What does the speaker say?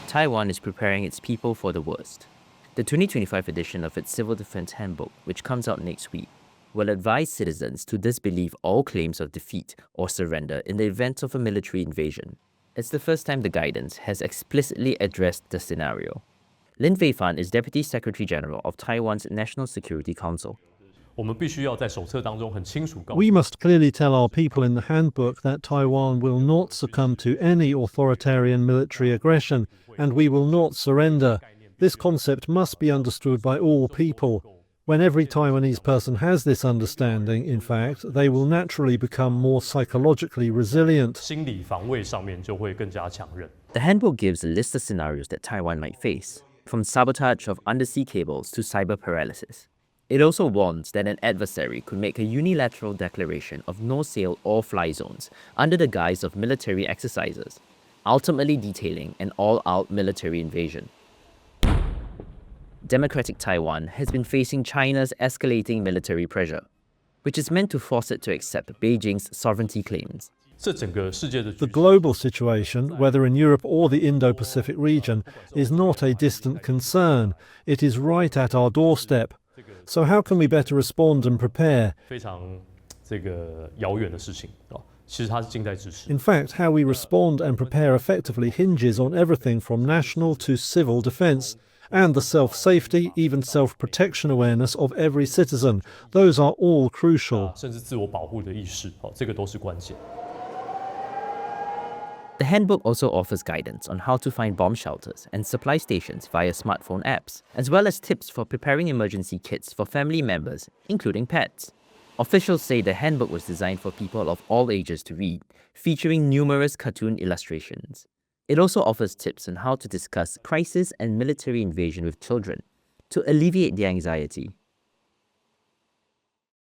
Taiwan is preparing its people for the worst. The 2025 edition of its Civil Defense Handbook, which comes out next week, will advise citizens to disbelieve all claims of defeat or surrender in the event of a military invasion. It's the first time the guidance has explicitly addressed the scenario. Lin Weifan is Deputy Secretary General of Taiwan's National Security Council. We must clearly tell our people in the handbook that Taiwan will not succumb to any authoritarian military aggression, and we will not surrender. This concept must be understood by all people. When every Taiwanese person has this understanding, in fact, they will naturally become more psychologically resilient. The handbook gives a list of scenarios that Taiwan might face, from sabotage of undersea cables to cyber paralysis. It also warns that an adversary could make a unilateral declaration of no-sail or fly zones under the guise of military exercises, ultimately detailing an all-out military invasion. Democratic Taiwan has been facing China's escalating military pressure, which is meant to force it to accept Beijing's sovereignty claims. The global situation, whether in Europe or the Indo-Pacific region, is not a distant concern. It is right at our doorstep. So how can we better respond and prepare? In fact, how we respond and prepare effectively hinges on everything from national to civil defense, and the self-safety, even self-protection awareness of every citizen. Those are all crucial. The handbook also offers guidance on how to find bomb shelters and supply stations via smartphone apps, as well as tips for preparing emergency kits for family members, including pets. Officials say the handbook was designed for people of all ages to read, featuring numerous cartoon illustrations. It also offers tips on how to discuss crisis and military invasion with children to alleviate their anxiety.